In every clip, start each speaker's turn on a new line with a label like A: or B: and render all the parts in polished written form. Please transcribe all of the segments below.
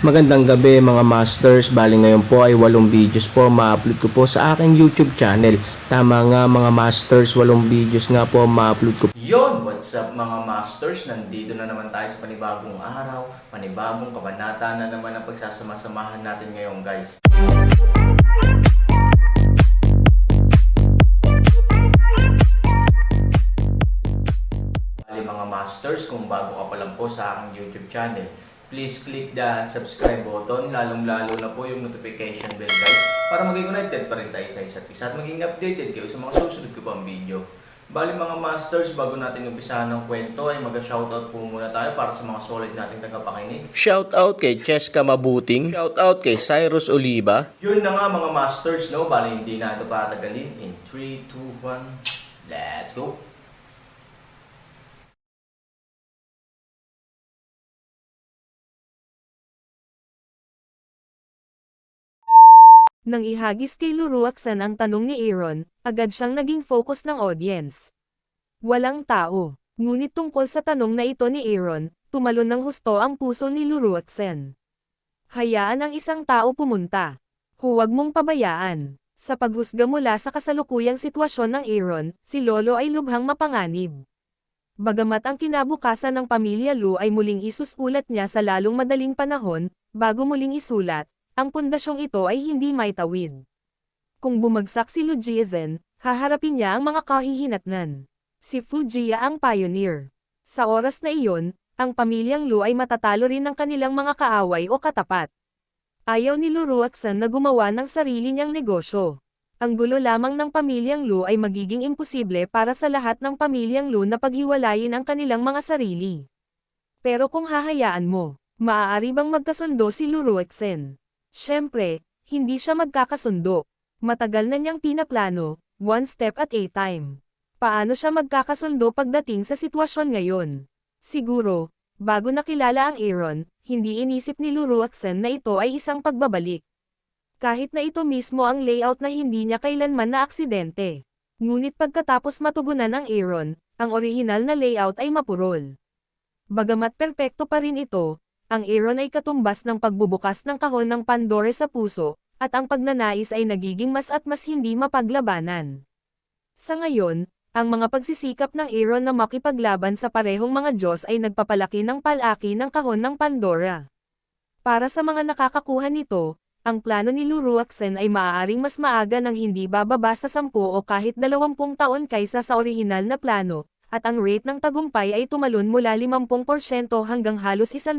A: Magandang gabi mga masters, bali ngayon po ay 8 videos po ma-upload ko po sa aking YouTube channel. Tama nga mga masters, 8 videos nga po ma-upload ko. Yon, what's up mga masters? Nandito na naman tayo sa panibagong araw, panibagong kabanata na naman ang pagsasama-samahan natin ngayon guys. Bali mga masters, kung bago ka pa lang po sa aking YouTube channel, please click the subscribe button, lalong-lalo na po yung notification bell guys, para maging connected pa rin tayo sa isa't isa at maging updated kayo sa mga susunod ko pang video. Bali mga masters, bago natin umpisahan ng kwento ay mag-shoutout po muna tayo para sa mga solid nating tagapakinig. Shoutout kay Cheska Mabuting, shoutout kay Cyrus Oliva. Yun na nga mga masters, no? Bali hindi na ito patagalin. In 3, 2, 1, let's go!
B: Nang ihagis kay Luruaksan ang tanong ni Aaron, agad siyang naging focus ng audience. Walang tao, ngunit tungkol sa tanong na ito ni Aaron, tumalon ng husto ang puso ni Luruaksan. Hayaan ang isang tao pumunta. Huwag mong pabayaan. Sa paghusga mula sa kasalukuyang sitwasyon ng Aaron, si Lolo ay lubhang mapanganib. Bagamat ang kinabukasan ng pamilya Lu ay muling isusulat niya sa lalong madaling panahon, bago muling isulat, ang pundasyong ito ay hindi maitawid. Kung bumagsak si Lu Jiazhen, haharapin niya ang mga kahihinatnan. Si Fu Jia ang pioneer. Sa oras na iyon, ang pamilyang Lu ay matatalo rin ng kanilang mga kaaway o katapat. Ayaw ni Luruaksan na gumawa ng sarili niyang negosyo. Ang gulo lamang ng pamilyang Lu ay magiging imposible para sa lahat ng pamilyang Lu na paghiwalayin ang kanilang mga sarili. Pero kung hahayaan mo, maaari bang magkasundo si Luruaksan? Siyempre, hindi siya magkakasundo. Matagal na niyang pinaplano, one step at a time. Paano siya magkakasundo pagdating sa sitwasyon ngayon? Siguro, bago nakilala ang Aaron, hindi inisip ni Luruaksan na ito ay isang pagbabalik. Kahit na ito mismo ang layout na hindi niya kailanman na aksidente. Ngunit pagkatapos matugunan ang Aaron, ang orihinal na layout ay mapurol. Bagamat perpekto pa rin ito, ang Aaron ay katumbas ng pagbubukas ng kahon ng Pandora sa puso, at ang pagnanais ay nagiging mas at mas hindi mapaglabanan. Sa ngayon, ang mga pagsisikap ng Aaron na makipaglaban sa parehong mga Diyos ay nagpapalaki ng palaki ng kahon ng Pandora. Para sa mga nakakakuha nito, ang plano ni Luruaksan ay maaaring mas maaga ng hindi bababa sa 10 o kahit 20 taon kaysa sa orihinal na plano, at ang rate ng tagumpay ay tumalon mula 50% hanggang halos 100%.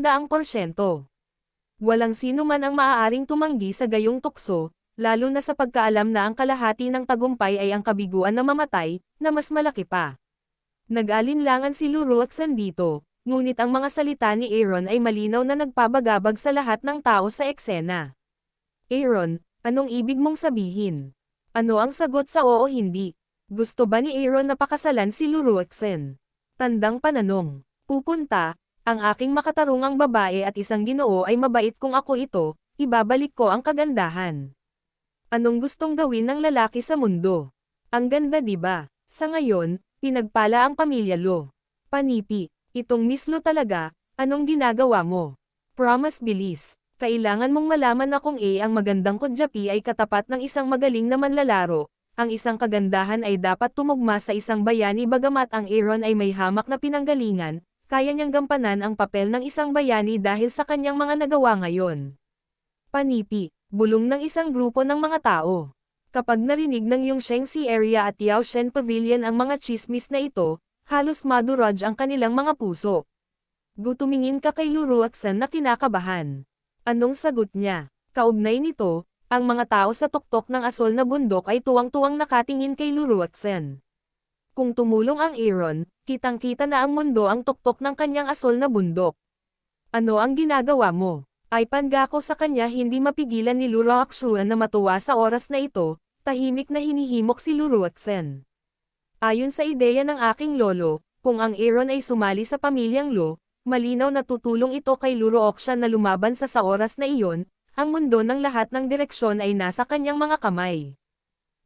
B: Walang sino man ang maaaring tumanggi sa gayong tukso, lalo na sa pagkaalam na ang kalahati ng tagumpay ay ang kabiguan na mamatay, na mas malaki pa. Nag-alinlangan si Luruaksan dito, ngunit ang mga salita ni Aaron ay malinaw na nagpabagabag sa lahat ng tao sa eksena. Aaron, anong ibig mong sabihin? Ano ang sagot sa oo o hindi? Gusto ba ni Aaron na pakasalan si Luruaksan? Tandang pananong. Pupunta, ang aking makatarungang babae at isang ginoo ay mabait kung ako ito, ibabalik ko ang kagandahan. Anong gustong gawin ng lalaki sa mundo? Ang ganda diba? Sa ngayon, pinagpala ang pamilya Lo. Panipi, itong Miss Lo talaga, anong ginagawa mo? Promise bilis, kailangan mong malaman na kung ang magandang kudyapi ay katapat ng isang magaling na manlalaro. Ang isang kagandahan ay dapat tumugma sa isang bayani bagamat ang Aaron ay may hamak na pinanggalingan, kaya niyang gampanan ang papel ng isang bayani dahil sa kanyang mga nagawa ngayon. Panipi, bulong ng isang grupo ng mga tao. Kapag narinig ng Yongshengsi area at Yaoshen Pavilion ang mga chismis na ito, halos maduraj ang kanilang mga puso. Gutumingin ka kay Luruaksan na kinakabahan. Anong sagot niya? Kaugnay nito, ang mga tao sa tuktok ng asol na bundok ay tuwang-tuwang nakatingin kay Luruaksan. Kung tumulong ang Aaron, kitang-kita na ang mundo ang tuktok ng kanyang asol na bundok. Ano ang ginagawa mo? Ay pangako sa kanya hindi mapigilan ni Luruaksan na matuwa sa oras na ito, tahimik na hinihimok si Luruaksan. Ayon sa ideya ng aking lolo, kung ang Aaron ay sumali sa pamilyang Lo, malinaw na tutulong ito kay Luruaksan na lumaban sa oras na iyon. Ang mundo ng lahat ng direksyon ay nasa kanyang mga kamay.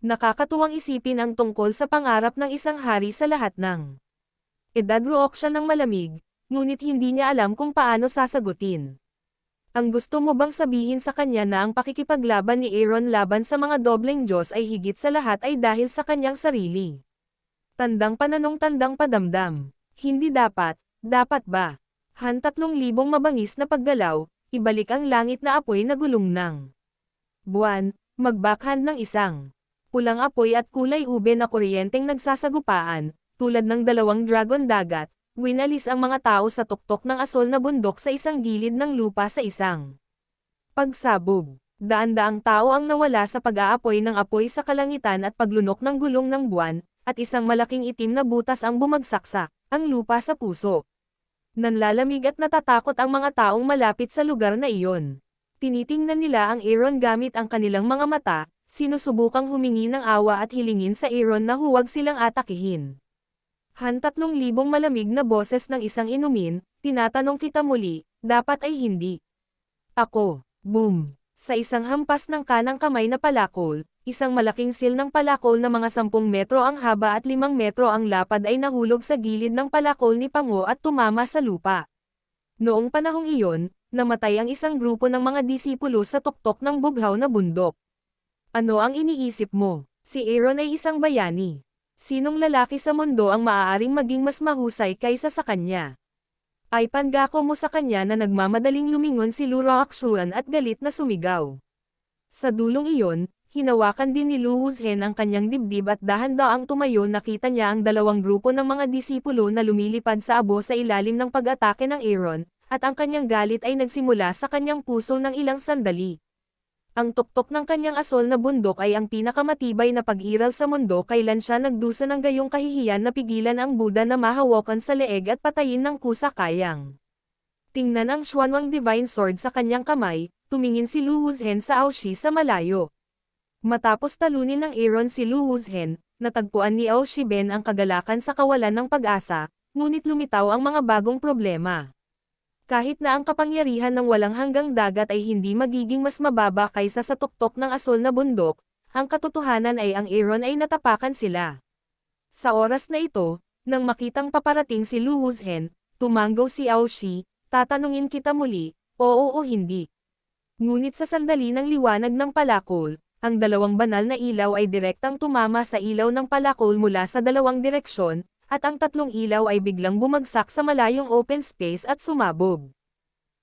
B: Nakakatuwang isipin ang tungkol sa pangarap ng isang hari sa lahat ng edad. Rook siya ng malamig, ngunit hindi niya alam kung paano sasagutin. Ang gusto mo bang sabihin sa kanya na ang pakikipaglaban ni Aaron laban sa mga dobleng Diyos ay higit sa lahat ay dahil sa kanyang sarili? Tandang pananong tandang padamdam. Hindi dapat, dapat ba? 3,000 mabangis na paggalaw, ibalik ang langit na apoy na gulong ng buwan, magbackhand ng isang pulang apoy at kulay ube na kuryenteng nagsasagupaan, tulad ng 2 dragon dagat, winalis ang mga tao sa tuktok ng asol na bundok sa isang gilid ng lupa sa isang pagsabog. Daan-daang tao ang nawala sa pag-aapoy ng apoy sa kalangitan at paglunok ng gulong ng buwan, at isang malaking itim na butas ang bumagsak sa ang lupa sa puso. Nanlalamig at natatakot ang mga taong malapit sa lugar na iyon. Tinitingnan nila ang Aaron gamit ang kanilang mga mata, sinusubukang humingi ng awa at hilingin sa Aaron na huwag silang atakihin. 3,000 malamig na boses ng isang inumin, tinatanong kita muli, dapat ay hindi. Ako, boom. Sa isang hampas ng kanang kamay na palakol, isang malaking sil ng palakol na mga 10 metro ang haba at 5 metro ang lapad ay nahulog sa gilid ng palakol ni Pango at tumama sa lupa. Noong panahong iyon, namatay ang isang grupo ng mga disipulo sa tuktok ng bughaw na bundok. Ano ang iniisip mo? Si Aaron ay isang bayani. Sinong lalaki sa mundo ang maaaring maging mas mahusay kaysa sa kanya? Ay pangako mo sa kanya na nagmamadaling lumingon si Luroakshuan at galit na sumigaw. Sa dulong iyon, hinawakan din ni Lu Wuzhen ang kanyang dibdib at dahan-daang tumayo. Nakita niya ang 2 grupo ng mga disipulo na lumilipad sa abo sa ilalim ng pag-atake ng Aaron, at ang kanyang galit ay nagsimula sa kanyang puso ng ilang sandali. Ang tuktok ng kanyang asol na bundok ay ang pinakamatibay na pag-iral sa mundo. Kailan siya nagdusa ng gayong kahihiyan na pigilan ang Buddha na mahawakan sa leeg at patayin ng kusa kayang. Tingnan ang Xuanwang Divine Sword sa kanyang kamay, tumingin si Lu Wuzhen sa Aoshi sa malayo. Matapos talunin ng Aaron si Lu Wuzhen, natagpuan ni Aoshi Ben ang kagalakan sa kawalan ng pag-asa, ngunit lumitaw ang mga bagong problema. Kahit na ang kapangyarihan ng walang hanggang dagat ay hindi magiging mas mababa kaysa sa tuktok ng asol na bundok, ang katotohanan ay ang Aaron ay natapakan sila. Sa oras na ito, nang makitang paparating si Lu Wuzhen, tumanggaw si Aoshi, tatanungin kita muli, oo o hindi. Ngunit sa sandali ng liwanag ng palakol, ang 2 banal na ilaw ay direktang tumama sa ilaw ng palakol mula sa 2 direksyon, at ang 3 ilaw ay biglang bumagsak sa malayong open space at sumabog.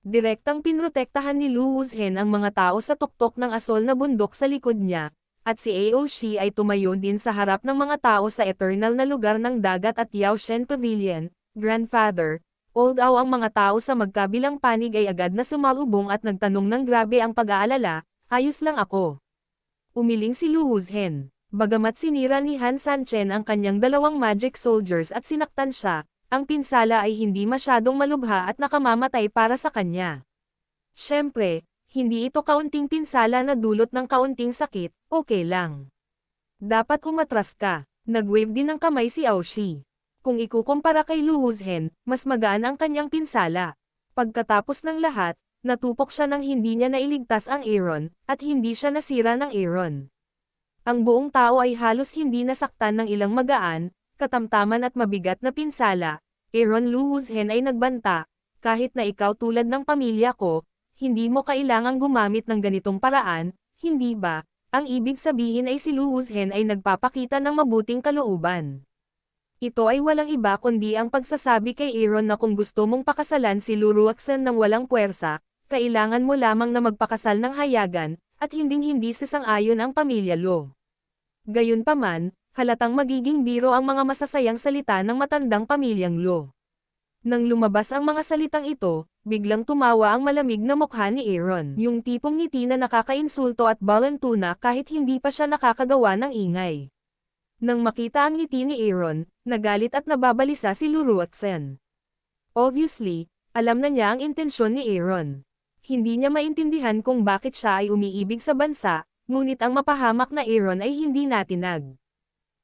B: Direktang pinrotektahan ni Lu Wuzhen ang mga tao sa tuktok ng asol na bundok sa likod niya, at si Aoshi ay tumayo din sa harap ng mga tao sa eternal na lugar ng dagat at Yao Shen Pavilion. Grandfather, although ang mga tao sa magkabilang panig ay agad na sumalubong at nagtanong ng grabe ang pag-aalala, ayos lang ako. Umiling si Lu Wuzhen. Bagamat sinira ni Han Sanchen ang kanyang 2 magic soldiers at sinaktan siya, ang pinsala ay hindi masyadong malubha at nakamamatay para sa kanya. Siyempre, hindi ito kaunting pinsala na dulot ng kaunting sakit, okay lang. Dapat umatras ka. Nag-wave din ng kamay si Aoshi. Kung ikukumpara kay Lu Wuzhen, mas magaan ang kanyang pinsala. Pagkatapos ng lahat, natupok siya nang hindi niya nailigtas ang Aaron, at hindi siya nasira ng Aaron. Ang buong tao ay halos hindi nasaktan ng ilang magaan, katamtaman at mabigat na pinsala. Aaron Lu Wuzhen ay nagbanta, kahit na ikaw tulad ng pamilya ko, hindi mo kailangang gumamit ng ganitong paraan, hindi ba? Ang ibig sabihin ay si Lu Wuzhen ay nagpapakita ng mabuting kalooban. Ito ay walang iba kundi ang pagsasabi kay Aaron na kung gusto mong pakasalan si Luruaksan ng walang puwersa, kailangan mo lamang na magpakasal ng hayagan, at hinding-hindi sasang-ayon ang pamilya Lo. Gayunpaman, halatang magiging biro ang mga masasayang salita ng matandang pamilyang Lo. Nang lumabas ang mga salitang ito, biglang tumawa ang malamig na mukha ni Aaron. Yung tipong ngiti na nakakainsulto at balantuna kahit hindi pa siya nakakagawa ng ingay. Nang makita ang ngiti ni Aaron, nagalit at nababalisa si Luruaksen. Obviously, alam na niya ang intensyon ni Aaron. Hindi niya maintindihan kung bakit siya ay umiibig sa bansa, ngunit ang mapahamak na Aaron ay hindi natinag.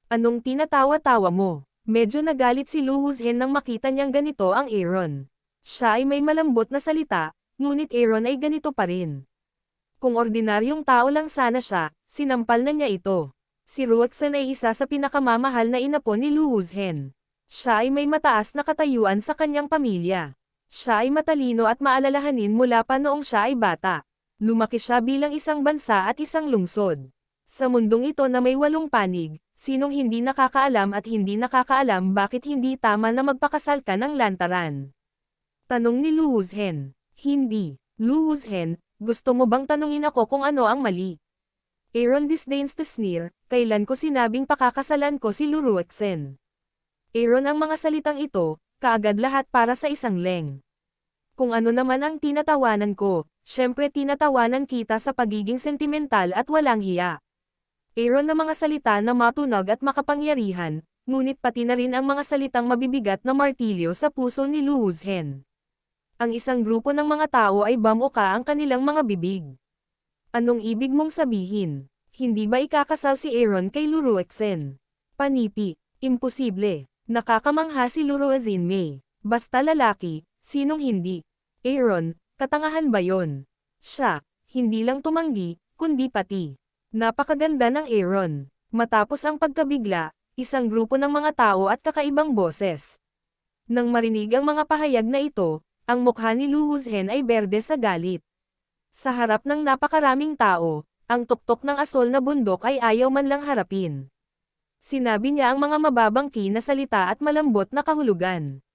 B: Anong tinatawa-tawa mo? Medyo nagalit si Lu Wuzhen nang makita niyang ganito ang Aaron. Siya ay may malambot na salita, ngunit Aaron ay ganito pa rin. Kung ordinaryong tao lang sana siya, sinampal na niya ito. Si Ruaksan ay isa sa pinakamamahal na inapo ni Lu Wuzhen. Siya ay may mataas na katayuan sa kanyang pamilya. Siya ay matalino at maalalahanin mula pa noong siya ay bata. Lumaki siya bilang isang bansa at isang lungsod. Sa mundong ito na may 8 panig, sinong hindi nakakaalam at hindi nakakaalam bakit hindi tama na magpakasal ka ng lantaran? Tanong ni Lu Wuzhen. Hindi. Lu Wuzhen, gusto mo bang tanungin ako kung ano ang mali? Aaron disdains to sneer, kailan ko sinabing pakakasalan ko si Lu Ruoxen? Aaron ang mga salitang ito, kaagad lahat para sa isang leng. Kung ano naman ang tinatawanan ko, syempre tinatawanan kita sa pagiging sentimental at walang hiya. Aaron na mga salita na matunog at makapangyarihan, ngunit pati na rin ang mga salitang mabibigat na martilyo sa puso ni Lu Wuzhen. Ang isang grupo ng mga tao ay bamuka ang kanilang mga bibig. Anong ibig mong sabihin? Hindi ba ikakasal si Aaron kay Lu Ruoxen? Panipi, imposible. Nakakamangha si Lu Ruoxin. Basta lalaki, sinong hindi? Aaron, katangahan ba yon? Siya, hindi lang tumanggi, kundi pati. Napakaganda ng Aaron. Matapos ang pagkabigla, isang grupo ng mga tao at kakaibang boses. Nang marinig ang mga pahayag na ito, ang mukha ni Lu Wuzhen ay berde sa galit. Sa harap ng napakaraming tao, ang tuktok ng asol na bundok ay ayaw man lang harapin. Sinabi niya ang mga mababangki na salita at malambot na kahulugan.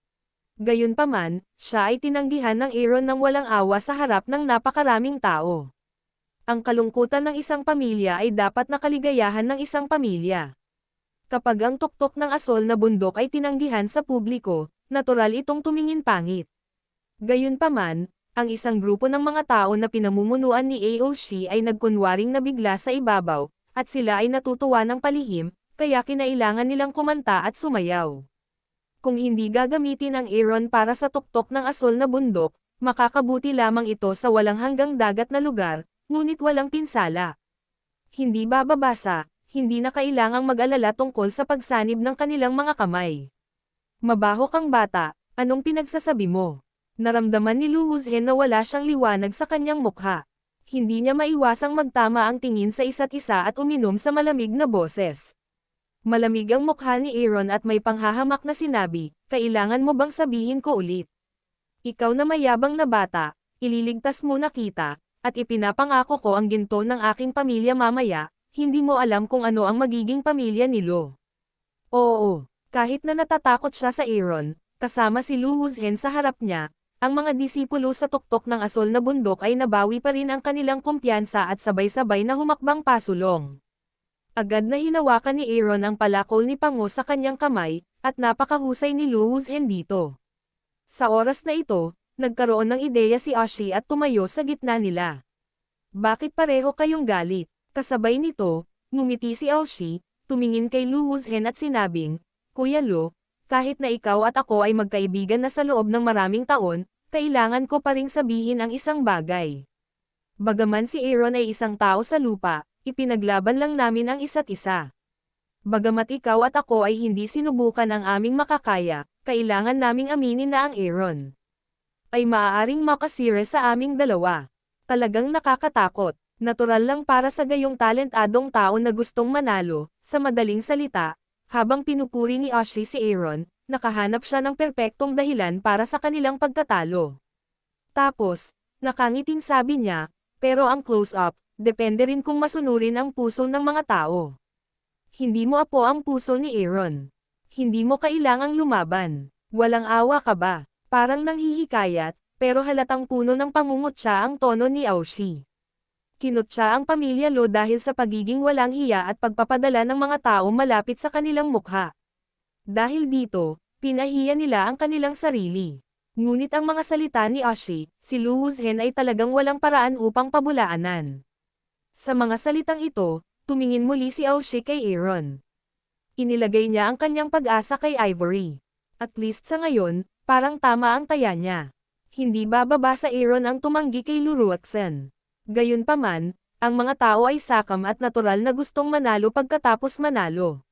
B: Gayunpaman, siya ay tinanggihan ng Aaron ng walang awa sa harap ng napakaraming tao. Ang kalungkutan ng isang pamilya ay dapat na kaligayahan ng isang pamilya. Kapag ang tuktok ng asol na bundok ay tinanggihan sa publiko, natural itong tumingin pangit. Gayunpaman, ang isang grupo ng mga tao na pinamumunuan ni AOC ay nagkunwaring nabigla sa ibabaw, at sila ay natutuwa ng palihim, kaya kinailangan nilang kumanta at sumayaw. Kung hindi gagamitin ang Aaron para sa tuktok ng asol na bundok, makakabuti lamang ito sa walang hanggang dagat na lugar, ngunit walang pinsala. Hindi bababasa, hindi na kailangang mag-alala tungkol sa pagsanib ng kanilang mga kamay. Mabaho kang bata, anong pinagsasabi mo? Naramdaman ni Lu Wuzhen na wala siyang liwanag sa kanyang mukha. Hindi niya maiwasang magtama ang tingin sa isa't isa at uminom sa malamig na boses. Malamig ang mukha ni Aaron at may panghahamak na sinabi, kailangan mo bang sabihin ko ulit? Ikaw na mayabang na bata, ililigtas muna kita, at ipinapangako ko ang ginto ng aking pamilya mamaya, hindi mo alam kung ano ang magiging pamilya ni Lu. Oo, kahit na natatakot siya sa Aaron, kasama si Lu Wuzhen sa harap niya, ang mga disipulo sa tuktok ng asol na bundok ay nabawi pa rin ang kanilang kumpiyansa at sabay-sabay na humakbang pasulong. Agad na hinawakan ni Aaron ang palakol ni Pango sa kanyang kamay, at napakahusay ni Lu Wuzhen dito. Sa oras na ito, nagkaroon ng ideya si Ashi at tumayo sa gitna nila. Bakit pareho kayong galit? Kasabay nito, ngumiti si Ashi, tumingin kay Lu Wuzhen at sinabing, Kuya Lu, kahit na ikaw at ako ay magkaibigan na sa loob ng maraming taon, kailangan ko pa ring sabihin ang isang bagay. Bagaman si Aaron ay isang tao sa lupa, ipinaglaban lang namin ang isa't isa. Bagamat ikaw at ako ay hindi sinubukan ang aming makakaya, kailangan naming aminin na ang Aaron ay maaaring makasira sa aming dalawa. Talagang nakakatakot. Natural lang para sa gayong talentadong tao na gustong manalo, sa madaling salita, habang pinupuri ni Ashi si Aaron, nakahanap siya ng perpektong dahilan para sa kanilang pagtatalo. Tapos, nakangiting sabi niya, pero ang close-up, depende rin kung masunurin ang puso ng mga tao. Hindi mo apo ang puso ni Aaron. Hindi mo kailangang lumaban. Walang awa ka ba? Parang nanghihikayat, pero halatang puno ng pangungutya ang tono ni Aoshi. Kinutya ang pamilya Lo dahil sa pagiging walang hiya at pagpapadala ng mga tao malapit sa kanilang mukha. Dahil dito, pinahiya nila ang kanilang sarili. Ngunit ang mga salita ni Ashi, si Lu Wuzhen ay talagang walang paraan upang pabulaanan. Sa mga salitang ito, tumingin muli si Aoshi kay Aaron. Inilagay niya ang kanyang pag-asa kay Ivory. At least sa ngayon, parang tama ang taya niya. Hindi bababa sa Aaron ang tumanggi kay Lu Ruoxen. Gayunpaman, ang mga tao ay sakam at natural na gustong manalo pagkatapos manalo.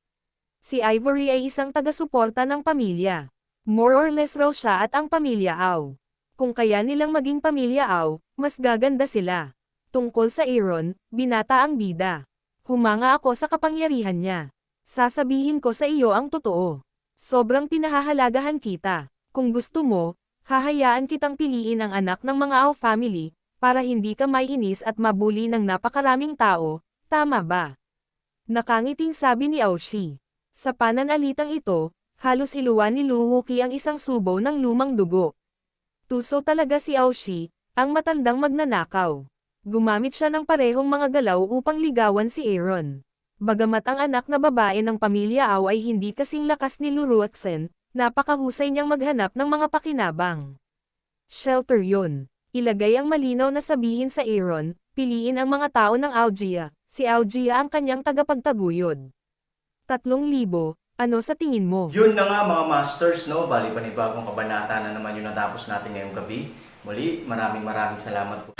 B: Si Ivory ay isang taga-suporta ng pamilya. More or less raw siya at ang pamilya Au. Kung kaya nilang maging pamilya Au, mas gaganda sila. Tungkol sa Aaron, binata ang bida. Humanga ako sa kapangyarihan niya. Sasabihin ko sa iyo ang totoo. Sobrang pinahahalagahan kita. Kung gusto mo, Hahayaan kitang piliin ang anak ng mga Ao family, para hindi ka maiinis at mabuli ng napakaraming tao, tama ba? Nakangiting sabi ni Aoshi. Sa pananalitang ito, halos iluwan ni Luhuki ang isang subo ng lumang dugo. Tuso talaga si Aoshi, ang matandang magnanakaw. Gumamit siya ng parehong mga galaw upang ligawan si Aaron. Bagamat ang anak na babae ng pamilya Ao ay hindi kasing lakas ni Luruatsen, napakahusay niyang maghanap ng mga pakinabang. Shelter yun. Ilagay ang malinaw na sabihin sa Aaron, piliin ang mga tao ng Aogia, si Aogia ang kanyang tagapagtaguyod. 3,000, ano sa tingin mo?
A: Yun na nga mga masters, no? Bali panibagong kabanata na naman yung natapos natin ngayong gabi. Muli, maraming salamat po.